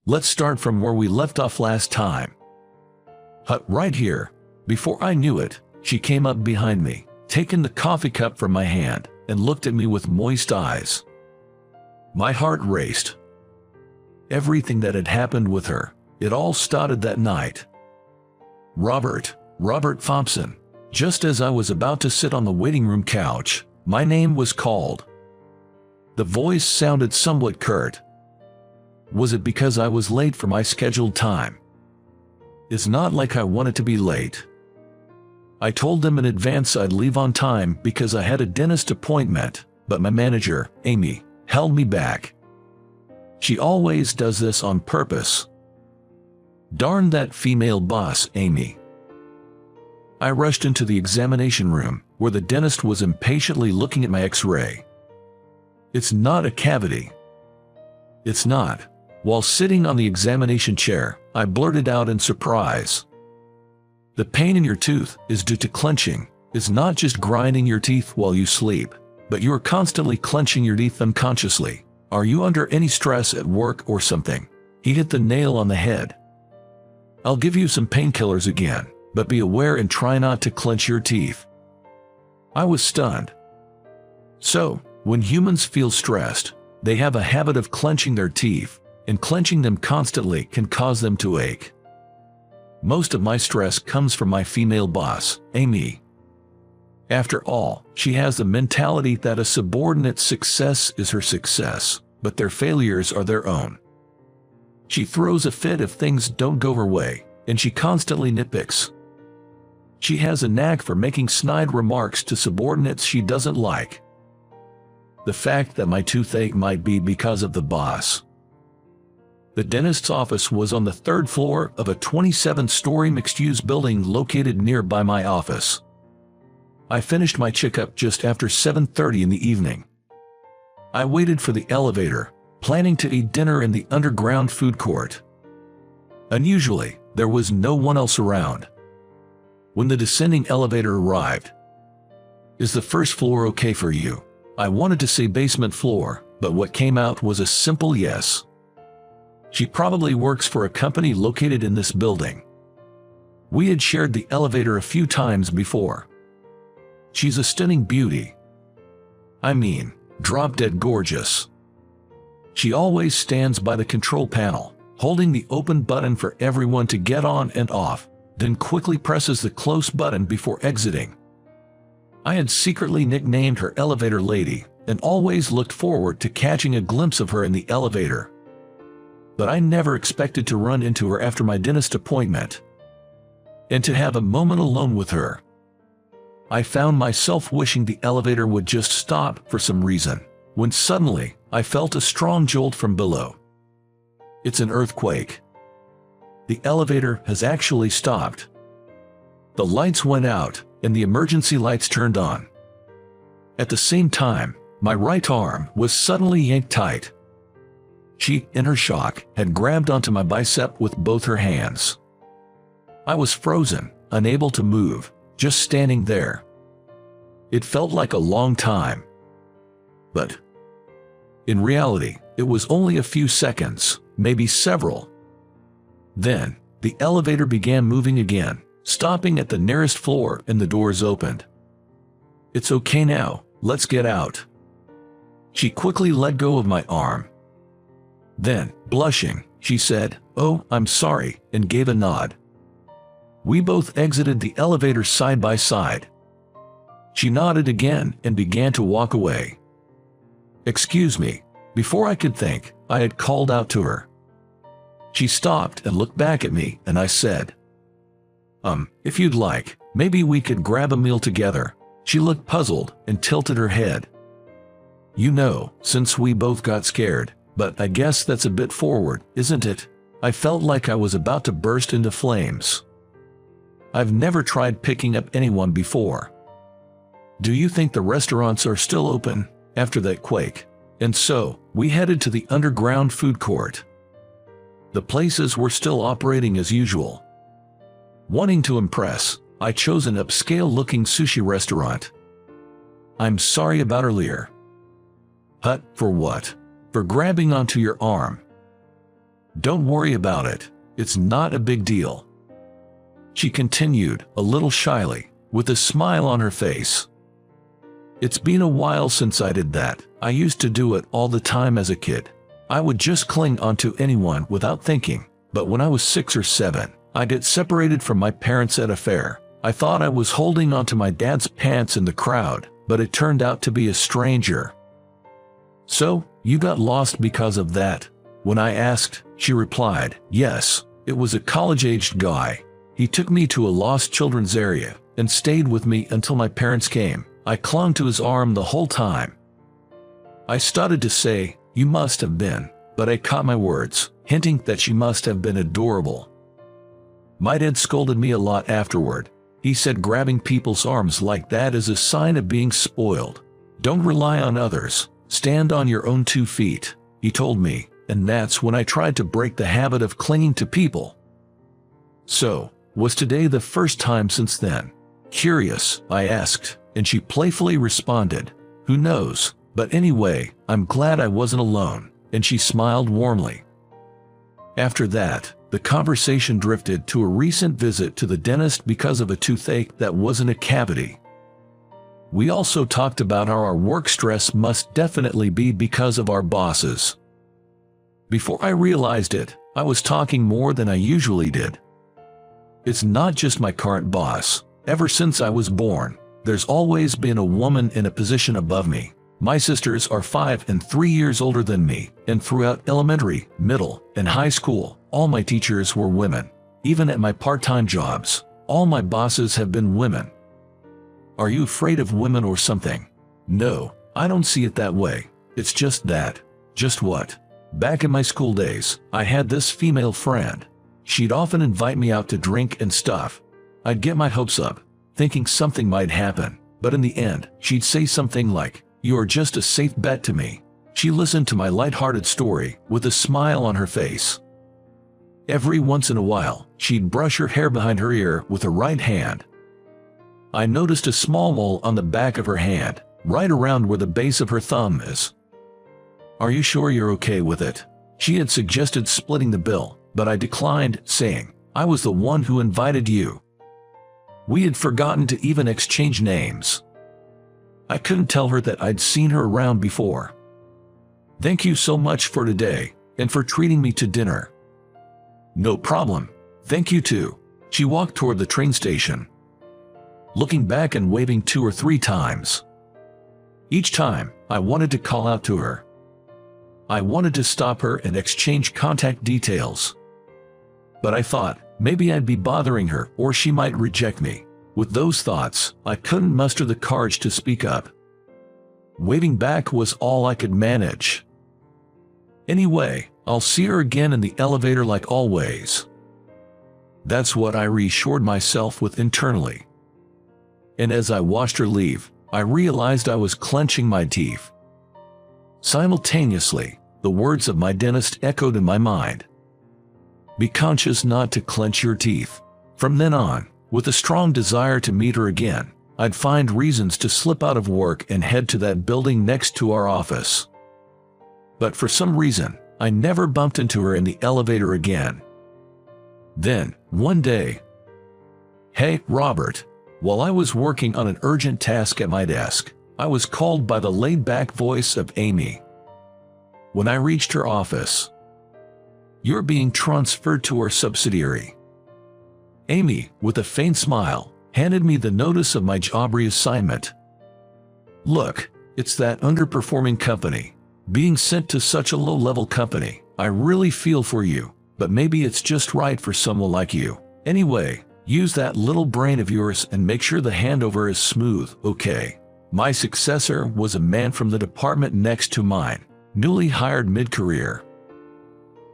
Let's start from where we left off last time. Hut, right here. Before I knew it, she came up behind me, taking the coffee cup from my hand, and looked at me with moist eyes. My heart raced. Everything that had happened with her, it all started that night. Robert Thompson. Just as I was about to sit on the waiting room couch, my name was called. The voice sounded somewhat curt. Was it because I was late for my scheduled time? It's not like I wanted to be late. I told them in advance I'd leave on time because I had a dentist appointment, but my manager, Amy, held me back. She always does this on purpose. Darn that female boss, Amy. I rushed into the examination room, where the dentist was impatiently looking at my X-ray. It's not a cavity. It's not. While sitting on the examination chair, I blurted out in surprise. The pain in your tooth is due to clenching. It's not just grinding your teeth while you sleep, but you are constantly clenching your teeth unconsciously. Are you under any stress at work or something? He hit the nail on the head. I'll give you some painkillers again, but be aware and try not to clench your teeth. I was stunned. So, when humans feel stressed, they have a habit of clenching their teeth, and clenching them constantly can cause them to ache. Most of my stress comes from my female boss, Amy. After all, she has the mentality that a subordinate's success is her success, but their failures are their own. She throws a fit if things don't go her way, and she constantly nitpicks. She has a knack for making snide remarks to subordinates she doesn't like. The fact that my toothache might be because of the boss. The dentist's office was on the 3rd floor of a 27-story mixed-use building located nearby my office. I finished my checkup just after 7:30 in the evening. I waited for the elevator, planning to eat dinner in the underground food court. Unusually, there was no one else around. When the descending elevator arrived, "Is the first floor okay for you?" I wanted to say basement floor, but what came out was a simple yes. She probably works for a company located in this building. We had shared the elevator a few times before. She's a stunning beauty. I mean, drop-dead gorgeous. She always stands by the control panel, holding the open button for everyone to get on and off, then quickly presses the close button before exiting. I had secretly nicknamed her Elevator Lady, and always looked forward to catching a glimpse of her in the elevator. But I never expected to run into her after my dentist appointment, and to have a moment alone with her. I found myself wishing the elevator would just stop for some reason, when suddenly, I felt a strong jolt from below. It's an earthquake. The elevator has actually stopped. The lights went out, and the emergency lights turned on. At the same time, my right arm was suddenly yanked tight. She, in her shock, had grabbed onto my bicep with both her hands. I was frozen, unable to move, just standing there. It felt like a long time. But in reality, it was only a few seconds, maybe several. Then, the elevator began moving again, stopping at the nearest floor, and the doors opened. "It's okay now, let's get out." She quickly let go of my arm. Then, blushing, she said, "Oh, I'm sorry," and gave a nod. We both exited the elevator side by side. She nodded again and began to walk away. "Excuse me." Before I could think, I had called out to her. She stopped and looked back at me, and I said, If you'd like, maybe we could grab a meal together." She looked puzzled and tilted her head. "You know, since we both got scared, but I guess that's a bit forward, isn't it?" I felt like I was about to burst into flames. I've never tried picking up anyone before. "Do you think the restaurants are still open after that quake?" And so, we headed to the underground food court. The places were still operating as usual. Wanting to impress, I chose an upscale-looking sushi restaurant. "I'm sorry about earlier." "Hut, for what?" "For grabbing onto your arm." Don't worry about it. It's not a big deal. She continued, a little shyly, with a smile on her face. It's been a while since I did that. I used to do it all the time as a kid. I would just cling onto anyone without thinking, but when I was 6 or 7, I'd get separated from my parents at a fair. I thought I was holding onto my dad's pants in the crowd, but it turned out to be a stranger. So, you got lost because of that? When I asked, she replied, yes, it was a college-aged guy. He took me to a lost children's area and stayed with me until my parents came. I clung to his arm the whole time. I started to say, you must have been, but I caught my words, hinting that she must have been adorable. My dad scolded me a lot afterward. He said grabbing people's arms like that is a sign of being spoiled. Don't rely on others. Stand on your own 2 feet, he told me, and that's when I tried to break the habit of clinging to people. So, was today the first time since then? Curious, I asked, and she playfully responded, who knows, but anyway, I'm glad I wasn't alone, and she smiled warmly. After that, the conversation drifted to a recent visit to the dentist because of a toothache that wasn't a cavity. We also talked about how our work stress must definitely be because of our bosses. Before I realized it, I was talking more than I usually did. It's not just my current boss. Ever since I was born, there's always been a woman in a position above me. My sisters are 5 and 3 years older than me, and throughout elementary, middle, and high school, all my teachers were women. Even at my part-time jobs, all my bosses have been women. Are you afraid of women or something? No, I don't see it that way. It's just that. Just what? Back in my school days, I had this female friend. She'd often invite me out to drink and stuff. I'd get my hopes up, thinking something might happen, but in the end, she'd say something like, "You are just a safe bet to me." She listened to my lighthearted story with a smile on her face. Every once in a while, she'd brush her hair behind her ear with her right hand. I noticed a small mole on the back of her hand, right around where the base of her thumb is. "Are you sure you're okay with it?" She had suggested splitting the bill, but I declined, saying, "I was the one who invited you." We had forgotten to even exchange names. I couldn't tell her that I'd seen her around before. "Thank you so much for today, and for treating me to dinner." "No problem. Thank you too." She walked toward the train station, looking back and waving 2 or 3 times. Each time, I wanted to call out to her. I wanted to stop her and exchange contact details. But I thought, maybe I'd be bothering her or she might reject me. With those thoughts, I couldn't muster the courage to speak up. Waving back was all I could manage. Anyway, I'll see her again in the elevator like always. That's what I reassured myself with internally. And as I watched her leave, I realized I was clenching my teeth. Simultaneously, the words of my dentist echoed in my mind. Be conscious not to clench your teeth. From then on, with a strong desire to meet her again, I'd find reasons to slip out of work and head to that building next to our office. But for some reason, I never bumped into her in the elevator again. Then, one day, "Hey, Robert." While I was working on an urgent task at my desk, I was called by the laid-back voice of Amy. When I reached her office, "You're being transferred to our subsidiary." Amy, with a faint smile, handed me the notice of my job reassignment. "Look, it's that underperforming company. Being sent to such a low-level company, I really feel for you, but maybe it's just right for someone like you. Anyway, use that little brain of yours and make sure the handover is smooth, okay?" My successor was a man from the department next to mine, newly hired mid-career.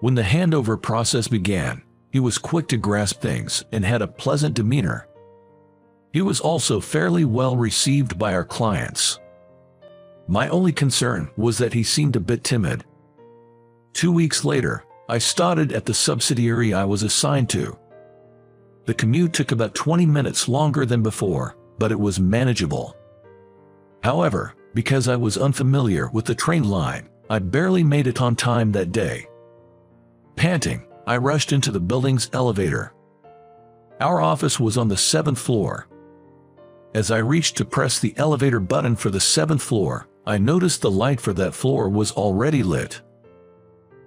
When the handover process began, he was quick to grasp things and had a pleasant demeanor. He was also fairly well received by our clients. My only concern was that he seemed a bit timid. 2 weeks later, I started at the subsidiary I was assigned to. The commute took about 20 minutes longer than before, but it was manageable. However, because I was unfamiliar with the train line, I barely made it on time that day. Panting, I rushed into the building's elevator. Our office was on the 7th floor. As I reached to press the elevator button for the 7th floor, I noticed the light for that floor was already lit.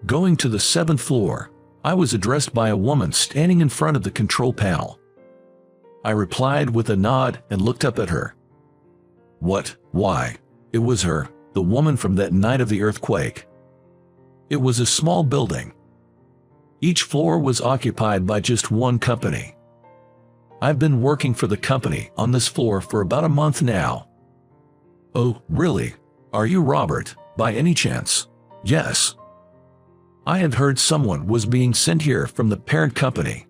Going to the 7th floor, I was addressed by a woman standing in front of the control panel. I replied with a nod and looked up at her. What? Why? It was her, the woman from that night of the earthquake. It was a small building. Each floor was occupied by just one company. I've been working for the company on this floor for about a month now. Oh, really? Are you Robert, by any chance? Yes. I had heard someone was being sent here from the parent company.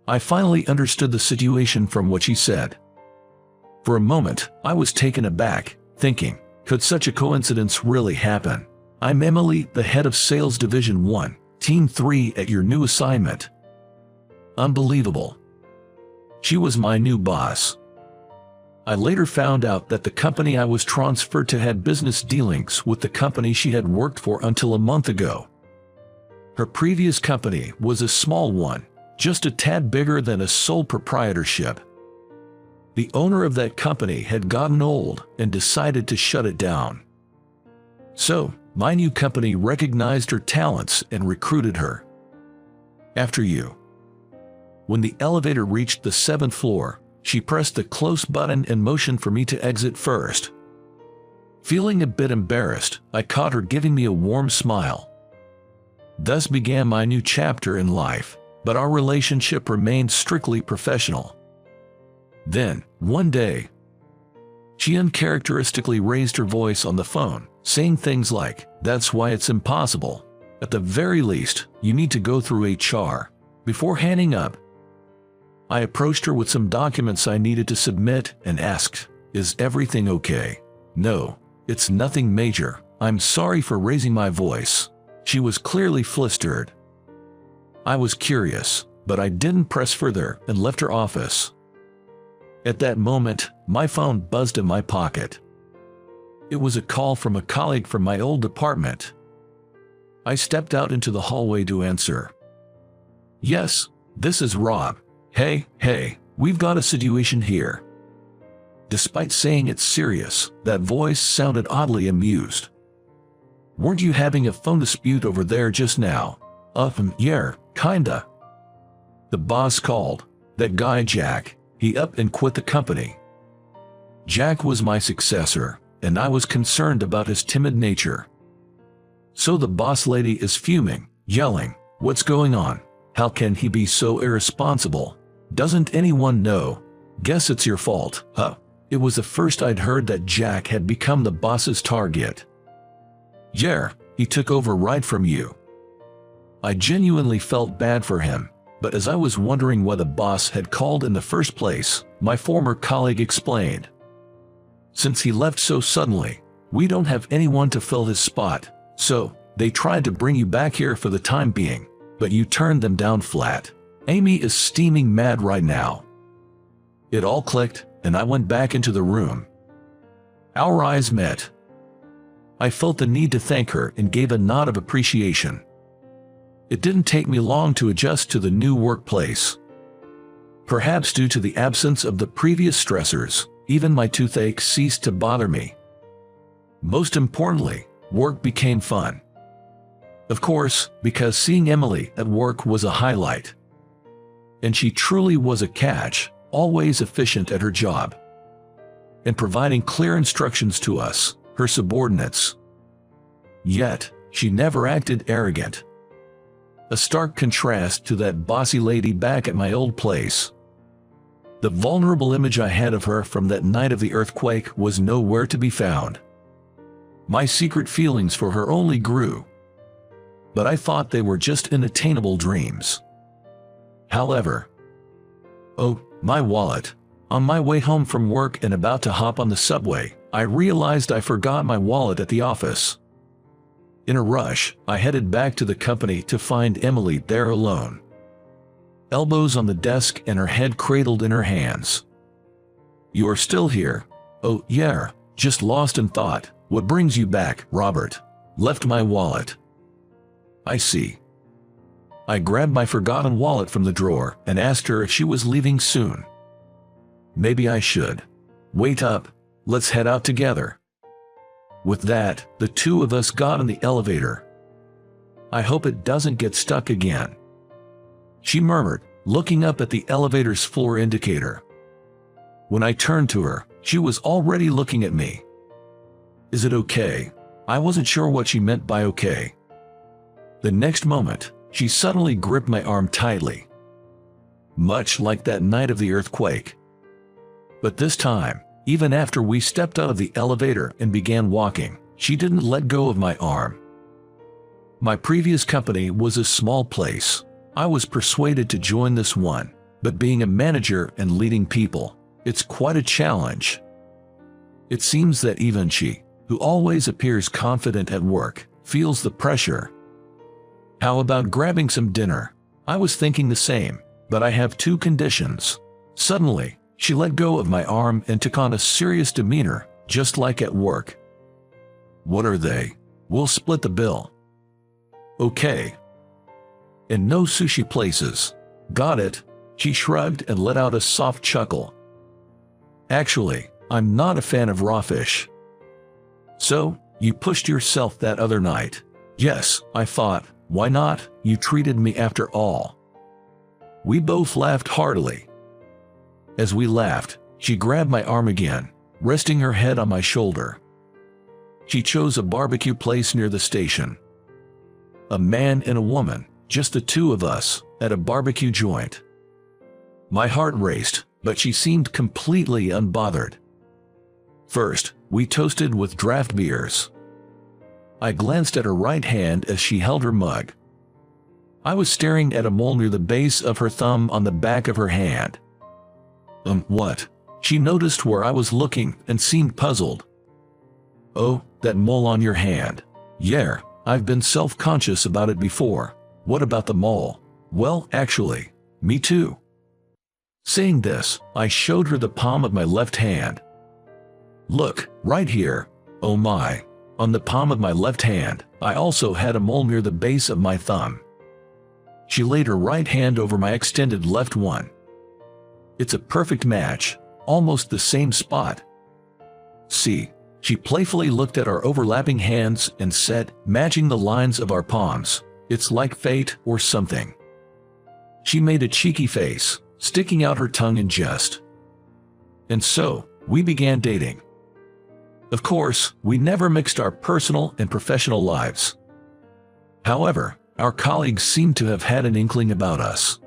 I finally understood the situation from what she said. For a moment, I was taken aback, thinking, could such a coincidence really happen? I'm Emily, the head of Sales Division 1, Team 3 at your new assignment. Unbelievable. She was my new boss. I later found out that the company I was transferred to had business dealings with the company she had worked for until a month ago. Her previous company was a small one, just a tad bigger than a sole proprietorship. The owner of that company had gotten old and decided to shut it down. So, my new company recognized her talents and recruited her. After you. When the elevator reached the 7th floor, she pressed the close button and motioned for me to exit first. Feeling a bit embarrassed, I caught her giving me a warm smile. Thus began my new chapter in life, but our relationship remained strictly professional. Then, one day, she uncharacteristically raised her voice on the phone, saying things like, "That's why it's impossible. At the very least, you need to go through HR." Before hanging up, I approached her with some documents I needed to submit and asked, "Is everything okay?" "No, it's nothing major. I'm sorry for raising my voice." She was clearly flustered. I was curious, but I didn't press further and left her office. At that moment, my phone buzzed in my pocket. It was a call from a colleague from my old department. I stepped out into the hallway to answer. "Yes, this is Rob. Hey, we've got a situation here." Despite saying it's serious, that voice sounded oddly amused. "Weren't you having a phone dispute over there just now?" Yeah, kinda." "The boss called. That guy Jack, he up and quit the company." Jack was my successor, and I was concerned about his timid nature. So the boss lady is fuming, yelling, "What's going on? How can he be so irresponsible? Doesn't anyone know? Guess it's your fault, huh?" It was the first I'd heard that Jack had become the boss's target. "Yeah, he took over right from you." I genuinely felt bad for him, but as I was wondering why the boss had called in the first place, my former colleague explained. "Since he left so suddenly, we don't have anyone to fill his spot, so they tried to bring you back here for the time being, but you turned them down flat. Amy is steaming mad right now." It all clicked, and I went back into the room. Our eyes met. I felt the need to thank her and gave a nod of appreciation. It didn't take me long to adjust to the new workplace. Perhaps due to the absence of the previous stressors, even my toothache ceased to bother me. Most importantly, work became fun. Of course, because seeing Emily at work was a highlight. And she truly was a catch, always efficient at her job. And providing clear instructions to us, her subordinates. Yet, she never acted arrogant. A stark contrast to that bossy lady back at my old place. The vulnerable image I had of her from that night of the earthquake was nowhere to be found. My secret feelings for her only grew. But I thought they were just unattainable dreams. However, oh, my wallet. On my way home from work and about to hop on the subway, I realized I forgot my wallet at the office. In a rush, I headed back to the company to find Emily there alone. Elbows on the desk and her head cradled in her hands. "You are still here?" "Oh, yeah, just lost in thought." "What brings you back, Robert?" "Left my wallet." "I see." I grabbed my forgotten wallet from the drawer and asked her if she was leaving soon. Maybe I should. Wait up, let's head out together. With that, the two of us got in the elevator. I hope it doesn't get stuck again, she murmured, looking up at the elevator's floor indicator. When I turned to her, she was already looking at me. Is it okay? I wasn't sure what she meant by okay. The next moment, she suddenly gripped my arm tightly. Much like that night of the earthquake. But this time, even after we stepped out of the elevator and began walking, she didn't let go of my arm. My previous company was a small place. I was persuaded to join this one, but being a manager and leading people, it's quite a challenge. It seems that even she, who always appears confident at work, feels the pressure. How about grabbing some dinner? I was thinking the same, but I have two conditions. Suddenly, she let go of my arm and took on a serious demeanor, just like at work. What are they? We'll split the bill. Okay. And no sushi places. Got it? She shrugged and let out a soft chuckle. Actually, I'm not a fan of raw fish. So, you pushed yourself that other night. Yes, I thought, why not? You treated me after all. We both laughed heartily. As we laughed, she grabbed my arm again, resting her head on my shoulder. She chose a barbecue place near the station. A man and a woman, just the two of us, at a barbecue joint. My heart raced, but she seemed completely unbothered. First, we toasted with draft beers. I glanced at her right hand as she held her mug. I was staring at a mole near the base of her thumb on the back of her hand. What? She noticed where I was looking and seemed puzzled. Oh, that mole on your hand. Yeah, I've been self-conscious about it before. What about the mole? Well, actually, me too. Saying this, I showed her the palm of my left hand. Look, right here. Oh my. On the palm of my left hand, I also had a mole near the base of my thumb. She laid her right hand over my extended left one. It's a perfect match, almost the same spot. See, she playfully looked at our overlapping hands and said, matching the lines of our palms, it's like fate or something. She made a cheeky face, sticking out her tongue in jest. And so, we began dating. Of course, we never mixed our personal and professional lives. However, our colleagues seemed to have had an inkling about us.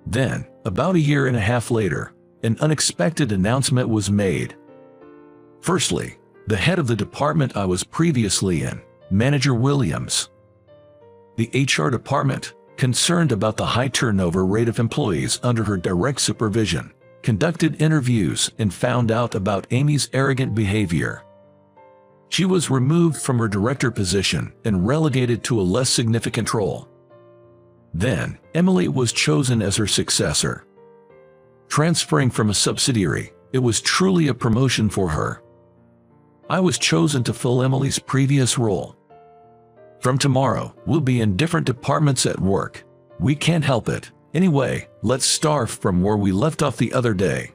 Then, about a year and a half later, an unexpected announcement was made. Firstly, the head of the department I was previously in, Manager Williams. The HR department, concerned about the high turnover rate of employees under her direct supervision, conducted interviews and found out about Amy's arrogant behavior. She was removed from her director position and relegated to a less significant role. Then, Emily was chosen as her successor. Transferring from a subsidiary, it was truly a promotion for her. I was chosen to fill Emily's previous role. From tomorrow, we'll be in different departments at work. We can't help it. Anyway, let's start from where we left off the other day.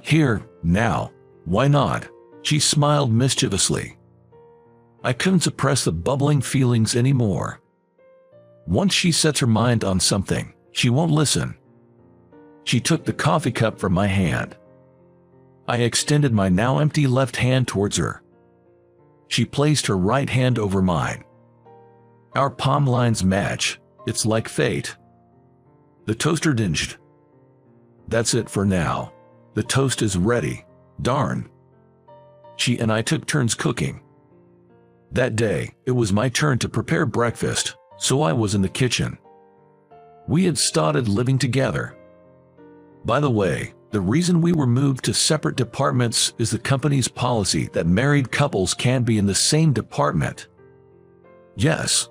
Here, now. Why not? She smiled mischievously. I couldn't suppress the bubbling feelings anymore. Once she sets her mind on something, she won't listen. She took the coffee cup from my hand. I extended my now empty left hand towards her. She placed her right hand over mine. Our palm lines match. It's like fate. The toaster dinged. That's it for now. The toast is ready. Darn. She and I took turns cooking. That day, it was my turn to prepare breakfast, so I was in the kitchen. We had started living together. By the way, the reason we were moved to separate departments is the company's policy that married couples can't be in the same department. Yes.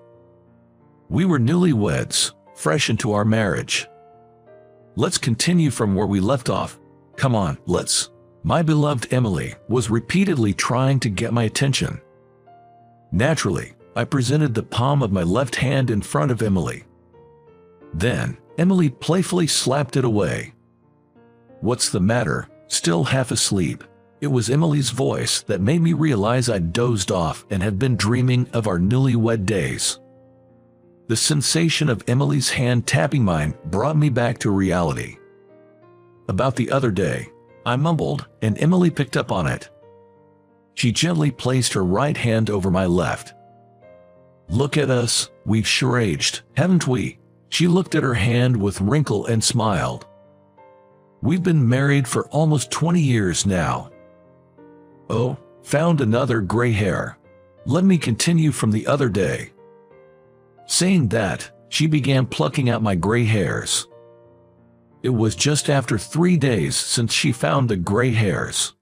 We were newlyweds, fresh into our marriage. Let's continue from where we left off. Come on, let's. My beloved Emily was repeatedly trying to get my attention. Naturally, I presented the palm of my left hand in front of Emily, Then, Emily playfully slapped it away. "What's the matter?" Still half asleep. It was Emily's voice that made me realize I'd dozed off and had been dreaming of our newlywed days. The sensation of Emily's hand tapping mine brought me back to reality. "About the other day," I mumbled, and Emily picked up on it. She gently placed her right hand over my left. "Look at us, we've sure aged, haven't we?" She looked at her hand with wrinkle and smiled. "We've been married for almost 20 years now." "Oh, found another gray hair. Let me continue from the other day." Saying that, she began plucking out my gray hairs. It was just after 3 days since she found the gray hairs.